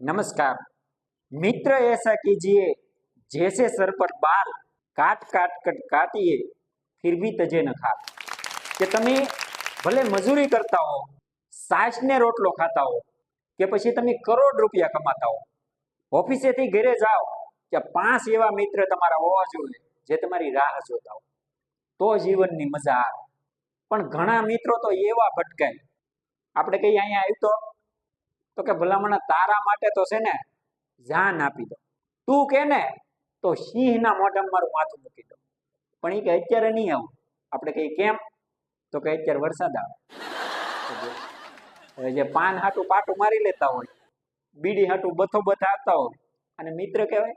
नमस्कार मित्र, ऐसा कीजिए जैसे सर पर बाल काट काट कर काटिए फिर भी तजे न खात। કે તમે ભલે મજૂરી કરતા હો, સાસને રોટલો ખાતા હો, કે પછી તમે કરોડ રૂપિયા કમાતા હો, ઓફિસેથી ઘરે જાઓ કે 5 એવા મિત્ર તમારા હોવા જોઈએ જે તમારી રાહ જોતા હો, તો જીવનની મજા આવે। પણ ઘણા મિત્રો તો એવા ભટકાય, આપણે કઈ અહીંયા આવ્યું તો કે ભલામણા તારા માટે તો છે ને જાન આપી દો, તું કે ને તો સિંહના મોઢામાં મારું માથું મૂકી દો, પણ એ કે અત્યારે નહીં આવું। આપણે કઈ કેમ તો કે અત્યારે વરસાદ આવે। હવે જે પાન હાટું પાટું મારી લેતા હોય, બીડી હાટું બથો બથા આવતા હોય, અને મિત્ર કહેવાય।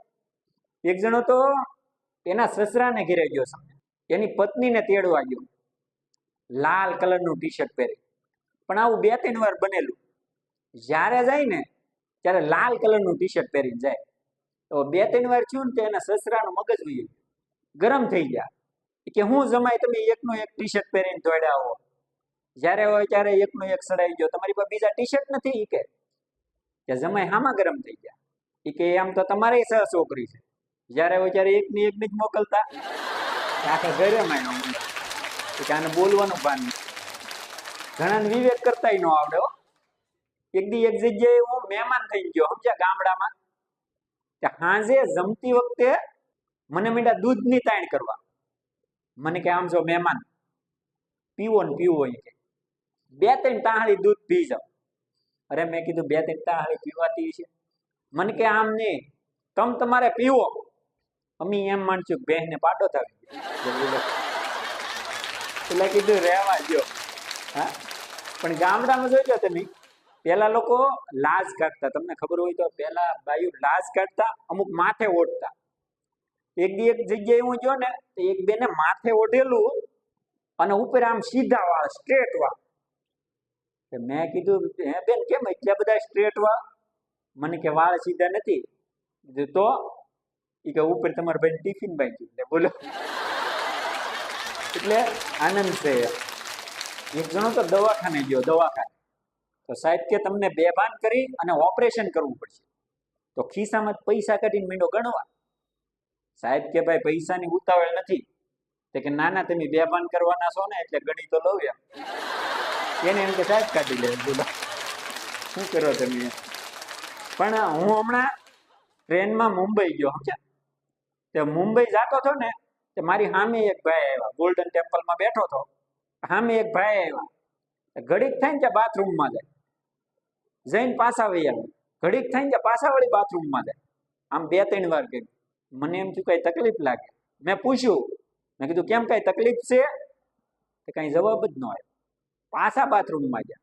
એક જણો તો એના સસરાને ઘેરે ગયો છે, એની પત્નીને તેડવા ગયો, લાલ કલરનું ટી શર્ટ પહેરી, પણ આવું 2-3 વાર બનેલું। જ્યારે જાય ને ત્યારે લાલ કલરનું ટી શર્ટ પહેરીને જાય, તો 2-3 વાર થયું ને તો એના સસરાનું મગજ વયું ગરમ થઈ ગયા કે હું જમાય તમે એકનું એક ટી શર્ટ પહેરીને દોડ્યા હો, જ્યારે હોય ત્યારે એકનું એક સડાઈ ગયો, તમારી પાસે બીજા ટી શર્ટ નથી? ઈ કે જમાય હામાં ગરમ થઈ ગયા? ઈ કે આમ તો તમારે સહ છોકરી છે, જ્યારે હોય ત્યારે એકની જ મોકલતા, આખા ઘરે માયનો કે આને બોલવાનું ભાન નથી। ઘણાને વિવેક કરતાય ન આવડે હો। એક જગ્યાએ હું મહેમાન થઈ ગયો, સમજ્યા, ગામડામાં। સાંજે જમતી વખતે મને મીંડા દૂધની તાણ કરવા, મને કે આમ જો મહેમાન પીવો ને પીવો, કે 2-3 તાહાળી દૂધ પી જાવ। અરે મેં કીધું 2-3 તાહાળી પીવાતી છે? મને કે આમ નહીં, તમારે પીવો, અમી એમ માનશું કે બહેને પાડો થાવી ગયો, એટલે કીધું રહેવા દો। હા, પણ ગામડામાં જોઈ લો તમે, પેલા લોકો લાજ કાઢતા, તમને ખબર હોય તો પેલા બાયું લાજ કાઢતા, અમુક માથે ઓઢતા। એક જગ્યાએ હું જો ને તો એક બેને માથે ઓઢેલું અને ઉપર આમ સીધા વાળ, સ્ટ્રેટ વાળ। મેં કીધું હે બેન, કેમ એટલા બધા સ્ટ્રેટ વાળ? મને કે વાળ સીધા નથી। તો એ કે ઉપર તમારા ભાઈ ટિફિન બાંધ્યું, એટલે બોલો, એટલે આનંદ છે। એક જણો તો દવાખાને ગયો, દવાખાને તો સાહેબ કે તમને બેભાન કરી અને ઓપરેશન કરવું પડશે, તો ખિસ્સામાં પૈસા કાઢીને મીંડો ગણવા। સાહેબ કે ભાઈ પૈસાની ઉતાવળ નથી, તો કે ના ના તમે બેભાન કરવાના છો ને એટલે ગણી તો લઉં એમ। એને એમ કે સાહેબ કાઢી લે, બોલો શું કરો તમે? પણ હું હમણાં ટ્રેનમાં મુંબઈ ગયો, સમજ્યા, તે મુંબઈ જતો હતો ને, તે મારી સામે એક ભાઈ આવ્યા, ગોલ્ડન ટેમ્પલમાં બેઠો હતો, સામે એક ભાઈ આવ્યા, ઘડીક થાય ને ત્યાં બાથરૂમમાં જાય, જઈને પાછા વૈયા, ઘડીક થાય ને પાછા વળી બાથરૂમમાં જાય, આમ 2-3 વાર કર્યું। મને એમ થયું કઈ તકલીફ લાગે, મેં પૂછ્યું, મેં કીધું કેમ કઈ તકલીફ છે? તો કઈ જવાબ જ ન આવ્યો, પાછા બાથરૂમમાં ગયા,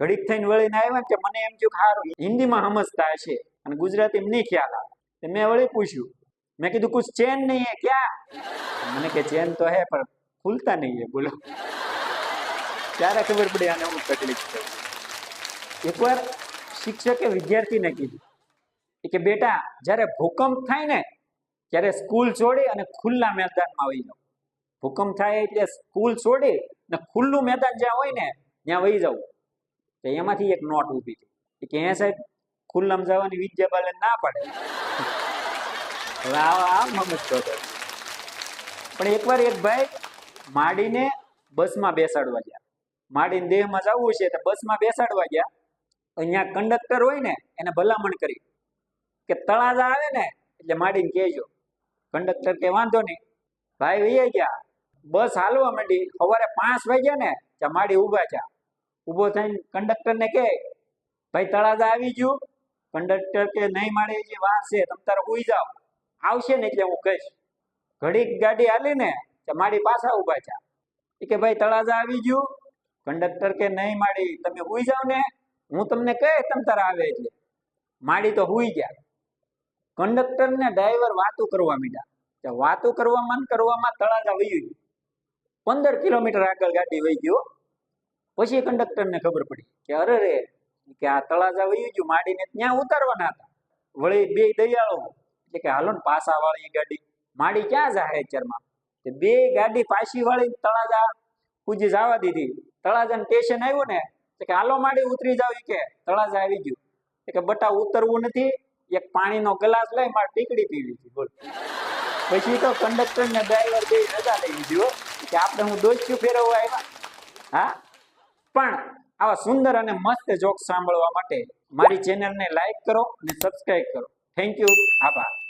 ઘડીક થઈને વળીને આવ્યા કે મને એમ થયું કે સારું હિન્દીમાં સમજતા હશે અને ગુજરાતીમાં નહીં ખ્યાલ આવે, મેં વળી પૂછ્યું, મેં કીધું કુછ ચેન નહીં હે ક્યાં? મને કે ચેન તો હે પણ ખુલતા નહીં હે, બોલો। ત્યારે ખબર પડી આને હું તકલીફ છે। એકવાર શિક્ષકે વિદ્યાર્થીને કીધું કે બેટા, જ્યારે ભૂકંપ થાય ને ત્યારે સ્કૂલ છોડી અને ખુલ્લા મેદાનમાં વહી જાવ। ભૂકંપ થાય એટલે સ્કૂલ છોડી ને ખુલ્લું મેદાન જ્યાં હોય ને ત્યાં વહી જવું। તો એમાંથી એક નોટ ઊભી હતી કે હે સાહેબ, ખુલ્લામાં જવાની વિદ્યા બાલે ના પડે। હવે આમ સમજતો હતો। પણ એકવાર એક ભાઈ માડીને બસમાં બેસાડવા ગયા, માડીને દેહમાં જવું છે તો બસમાં બેસાડવા ગયા, અહીંયા કંડક્ટર હોય ને એને ભલામણ કરી કે તળાજા આવે ને એટલે માડીને કહેજો। કંડક્ટર કે વાંધો નહીં, ભાઈ વૈયા ગયા, બસ હાલવા માંડી, સવારે 5 વાગ્યા ને ત્યાં માડી ઊભા છે, ઊભો થઈને કંડક્ટરને કહે ભાઈ તળાજા આવી ગયું? કંડક્ટર કે નહીં માડી, હજી વાર છે, તમ તારે સુઈ જાઓ, આવશે ને એટલે હું કહીશ। ઘડીક ગાડી હાલી ને ત્યાં માડી પાછા ઊભા છે, કે ભાઈ તળાજા આવી ગયું? કંડક્ટર કે નહીં માડી, તમે સુઈ જાઓ ને, હું તમને કહે તમ તારે આવે એટલે। માડી તો સુઈ ગયા। કંડક્ટર ને ડ્રાઈવર વાતો કરવા માંડ્યા, વાતો કરવામાં તળાજા વયું ગયું, 15 કિલોમીટર આગળ ગાડી વહી ગયો। પછી કંડક્ટરને ખબર પડી કે અરે રે, કે આ તળાજા વયું ગયું, માડીને ત્યાં ઉતારવાના હતા। વળી બે દયાળો એટલે કે હાલો ને પાછા વાળી ગાડી, માડી ક્યાં જાય અત્યારમાં? બે ગાડી પાછી વાળી તળાજા પૂજી જવા દીધી। તળાજા સ્ટેશન આવ્યું ને કે હાલો માડી ઉતરી જાવ, કે તળાજા આવી ગયું। કે બટા ઉતરવું નથી, એક પાણીનો ગ્લાસ લઈ મારે ટીકડી પીવી હતી. બોલ. પછી તો કંડક્ટર ને ડ્રાઈવર બે રજા લઈ લીધી હો, કે આપણે હું ડોસ્યું ફેરવવા આવ્યા. હા, પણ આવા સુંદર અને મસ્ત જોક સાંભળવા માટે મારી ચેનલને લાઈક કરો અને સબસ્ક્રાઇબ કરો. Thank you. આભાર.